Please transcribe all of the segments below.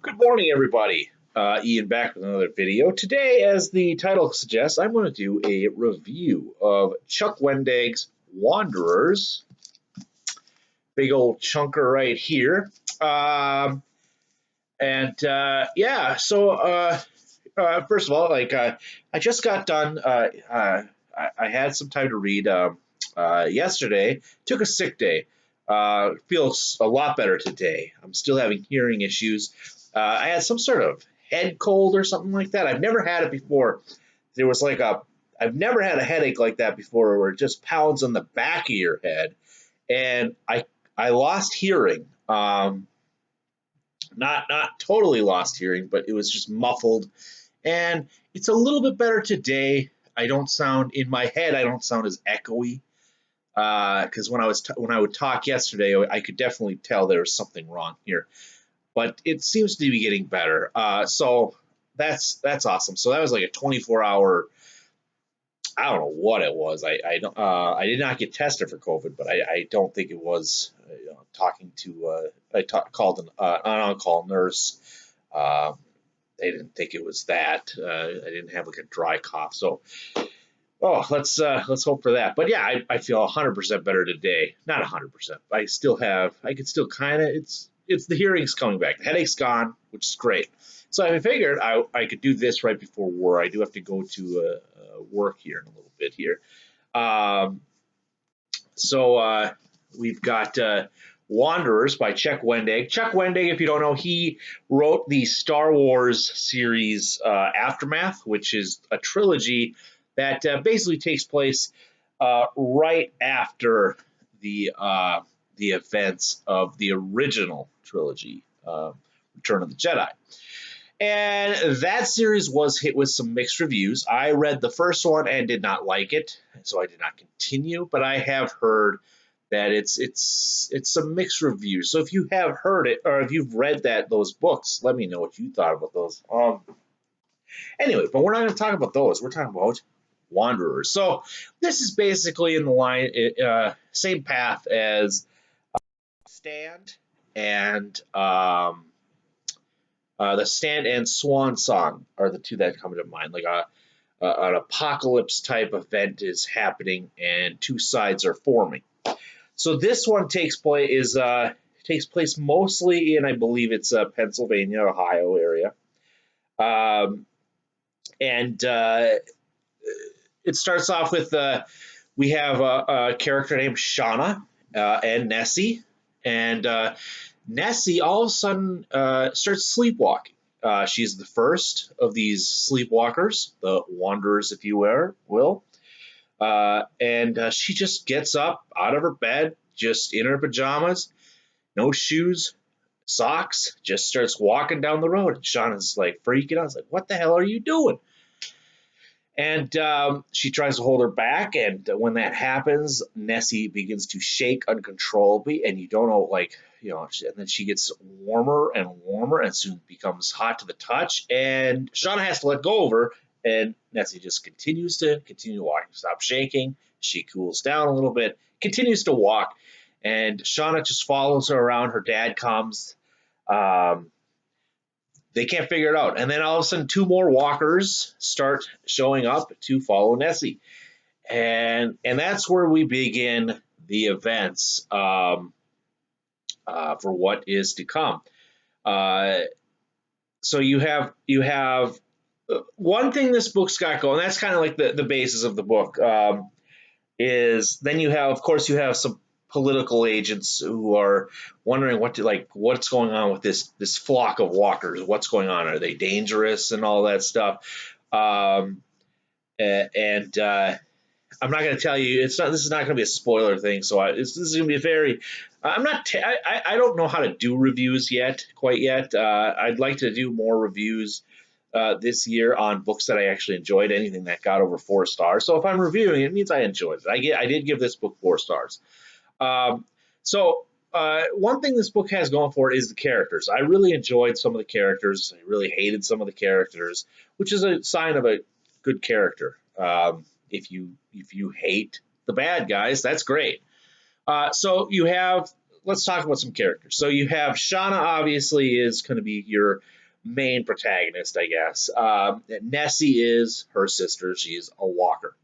Good morning, everybody. Ian back with another video. Today, as the title suggests, I'm going to do a review of Chuck Wendig's Wanderers. Big old chunker right here. Yeah, first of all, I just got done. I had some time to read yesterday. Took a sick day. Feels a lot better today. I'm still having hearing issues. I had some sort of head cold or something like that. I've never had it before. There was like a I've never had a headache like that before, where it just pounds on the back of your head, and I lost hearing. Not totally lost hearing, but it was just muffled, and it's a little bit better today. I don't sound in my head. I don't sound as echoey because when I would talk yesterday, I could definitely tell there was something wrong here. But it seems to be getting better. So that's awesome. So that was like a 24-hour. I don't know what it was. I did not get tested for COVID, but I don't think it was. Talking to called an on-call nurse. Uh, they didn't think it was that. I didn't have like a dry cough. So let's hope for that. But yeah, I feel 100% better today. Not 100%. I could still kind of, it's the hearing's coming back. The headache's gone, which is great. So I figured I could do this right before war. I do have to go to work here in a little bit here. Um, so we've got Wanderers by Chuck Wendig. Chuck Wendig, if you don't know, he wrote the Star Wars series Aftermath, which is a trilogy that basically takes place right after the events of the original trilogy, Return of the Jedi. And that series was hit with some mixed reviews. I read the first one and did not like it, so I did not continue. But I have heard that it's some mixed reviews. So if you have heard it or if you've read those books, let me know what you thought about those. Anyway, but we're not going to talk about those. We're talking about Wanderers. So this is basically in the same path as Stand and the Stand and Swan Song are the two that come to mind. Like an apocalypse type event is happening, and two sides are forming. So this one takes place mostly in, I believe it's Pennsylvania, Ohio area, and it starts off with we have a character named Shauna and Nessie, and Nessie all of a sudden starts sleepwalking. She's the first of these sleepwalkers, the wanderers, if you will. And she just gets up out of her bed, just in her pajamas, no shoes, socks, just starts walking down the road. And Shauna's like freaking out. It's like, what the hell are you doing? And she tries to hold her back, and when that happens, Nessie begins to shake uncontrollably, and you don't know, and then she gets warmer and warmer, and soon becomes hot to the touch, and Shauna has to let go of her, and Nessie just continues walking, stops shaking, she cools down a little bit, continues to walk, and Shauna just follows her around. Her dad comes. They can't figure it out. And then all of a sudden, two more walkers start showing up to follow Nessie. And that's where we begin the events for what is to come. So you have one thing this book's got going. That's kind of like the basis of the book. Is then you have some political agents who are wondering what's going on with this flock of walkers. What's going on? Are they dangerous and all that stuff? And I'm not going to tell you. This is not going to be a spoiler thing. So this is going to be a very. I'm not. I don't know how to do reviews quite yet. I'd like to do more reviews this year on books that I actually enjoyed, anything that got over 4 stars. So if I'm reviewing it, it means I enjoyed it. I did give this book 4 stars. One thing this book has going for it is the characters. I really enjoyed some of the characters. I really hated some of the characters, which is a sign of a good character. If you hate the bad guys, that's great. So you have let's talk about some characters. So you have Shauna, obviously, is going to be your main protagonist, I guess. Nessie is her sister. She's a walker.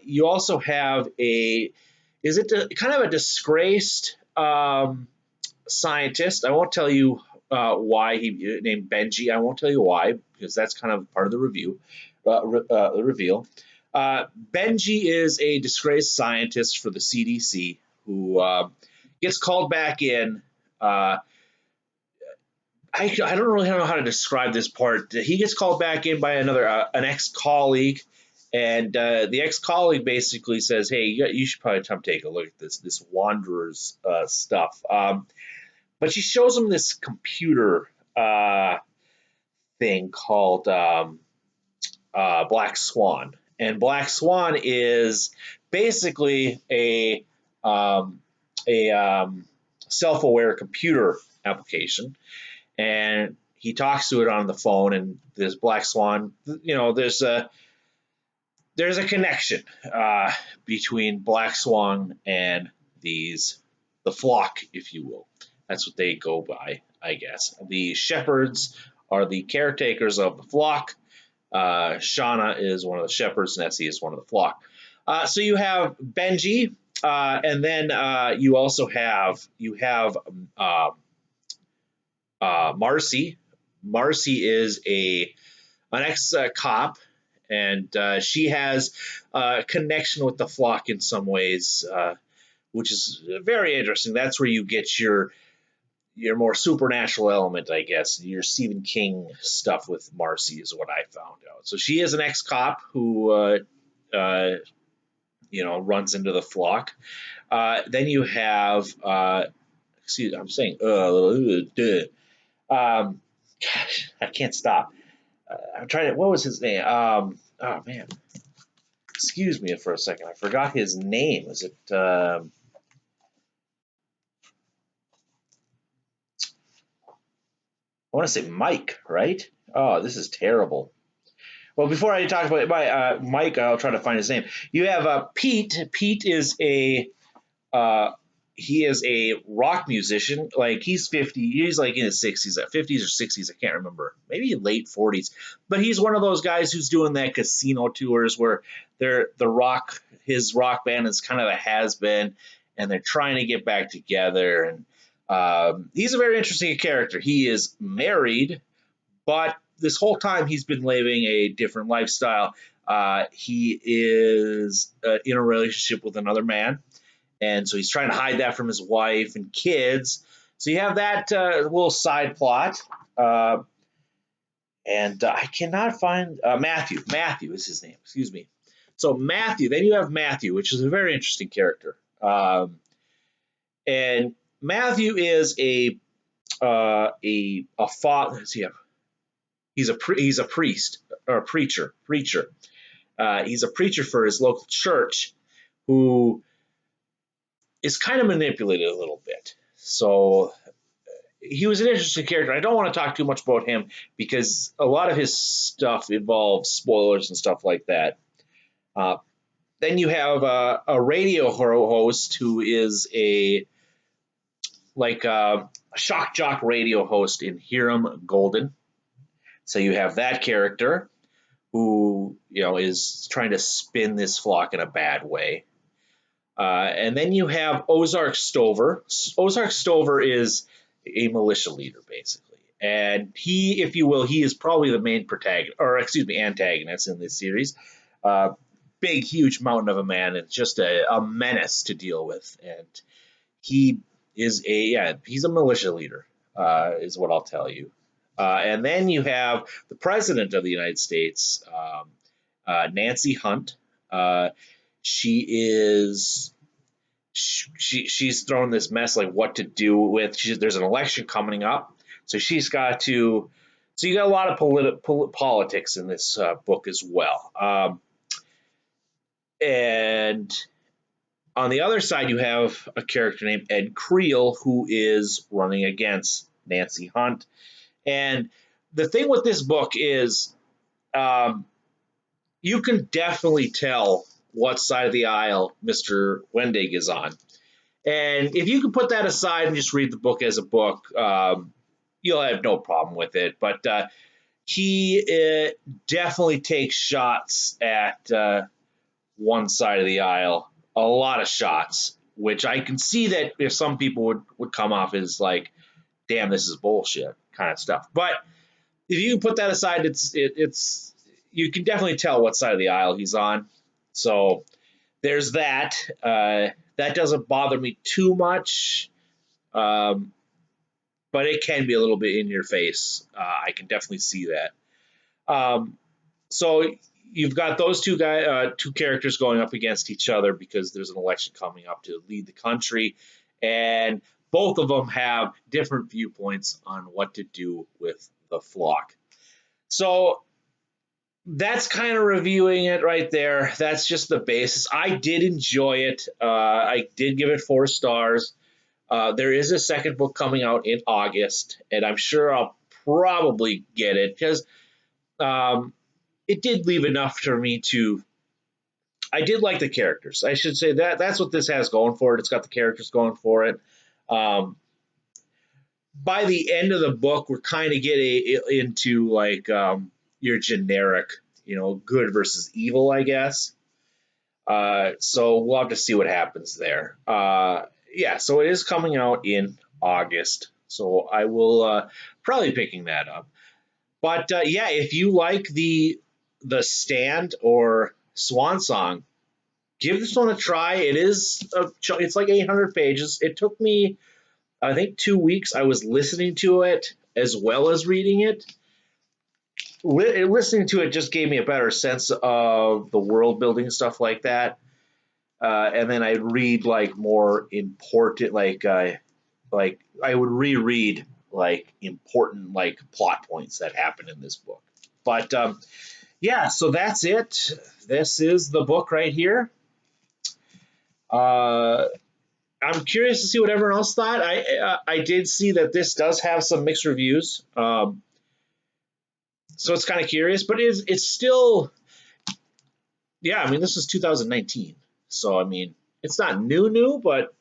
You also have kind of a disgraced scientist. I won't tell you why he named Benji. I won't tell you why because that's kind of part of the reveal. Benji is a disgraced scientist for the CDC who gets called back in. I don't really know how to describe this part. He gets called back in by an ex-colleague, and the ex-colleague basically says, "Hey, you should probably take a look at this Wanderer's stuff." But she shows him this computer thing called Black Swan, and Black Swan is basically a self-aware computer application, and he talks to it on the phone. And this Black Swan, there's a connection between Black Swan and the flock, if you will. That's what they go by, I guess. The shepherds are the caretakers of the flock. Shauna is one of the shepherds. Nessie is one of the flock. So you have Benji, and then you also have Marcy. Marcy is an ex-cop, and she has a connection with the flock in some ways, which is very interesting. That's where you get your more supernatural element, I guess. Your Stephen King stuff with Marcy is what I found out. So she is an ex-cop who runs into the flock. Then you have excuse, I'm saying gosh, I can't stop. I'm trying to. What was his name? Oh man, excuse me for a second. I forgot his name. Is it? I want to say Mike, right? Oh, this is terrible. Well, before I talk about Mike, I'll try to find his name. You have Pete. Pete is he is a rock musician. Like, he's 50. He's like in his 60s, 50s or 60s. I can't remember. Maybe late 40s. But he's one of those guys who's doing that casino tours where his rock band is kind of a has-been, and they're trying to get back together. And he's a very interesting character. He is married, but this whole time he's been living a different lifestyle. He is in a relationship with another man, and so he's trying to hide that from his wife and kids. So you have that little side plot. And I cannot find Matthew. Matthew is his name. Excuse me. So Matthew. Then you have Matthew, which is a very interesting character. And Matthew is a father. He's a priest or a preacher. He's a preacher for his local church who is kind of manipulated a little bit. So he was an interesting character. I don't want to talk too much about him because a lot of his stuff involves spoilers and stuff like that. Then you have a radio host who is a shock jock radio host in Hiram Golden. So you have that character who is trying to spin this flock in a bad way. And then you have Ozark Stover. Ozark Stover is a militia leader, basically. And he, if you will, he is probably the main antagonist in this series. Big, huge mountain of a man, and just a menace to deal with. And he is he's a militia leader, is what I'll tell you. And then you have the President of the United States, Nancy Hunt. She's thrown this mess, like what to do with. There's an election coming up, so she's got to. So you got a lot of politics in this book as well. And on the other side, you have a character named Ed Creel who is running against Nancy Hunt. And the thing with this book is, you can definitely tell what side of the aisle Mr. Wendig is on. And if you can put that aside and just read the book as a book, you'll have no problem with it. But he definitely takes shots at one side of the aisle, a lot of shots, which I can see that if some people would come off as like, damn, this is bullshit kind of stuff. But if you put that aside, it's you can definitely tell what side of the aisle he's on. So there's that. That doesn't bother me too much, um, but it can be a little bit in your face. I can definitely see that. Um, so you've got those two characters going up against each other because there's an election coming up to lead the country, and both of them have different viewpoints on what to do with the flock. So that's kind of reviewing it right there. That's just the basis. I did enjoy it. I did give it 4 stars. There is a second book coming out in August, and I'm sure I'll probably get it because um, it did leave enough for me to. I did like the characters. I should say that's what this has going for it. It's got the characters going for it. Um, by the end of the book, we're kind of getting into like your generic, good versus evil, I guess. So we'll have to see what happens there. Yeah, so it is coming out in August. So I will probably picking that up. But yeah, if you like the Stand or Swan Song, give this one a try. It's like 800 pages. It took me, I think, 2 weeks. I was listening to it as well as reading it. Listening to it just gave me a better sense of the world building stuff like that. And then I'd read like more important, like I would reread like important like plot points that happen in this book. But yeah, so that's it. This is the book right here. Uh, I'm curious to see what everyone else thought. I did see that this does have some mixed reviews, so it's kind of curious, but it's still, yeah. I mean, this is 2019, so I mean, it's not new, but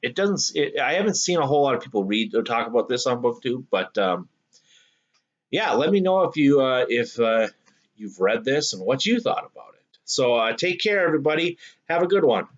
it doesn't. I haven't seen a whole lot of people read or talk about this on BookTube, but yeah, let me know if you've read this and what you thought about it. So take care, everybody. Have a good one.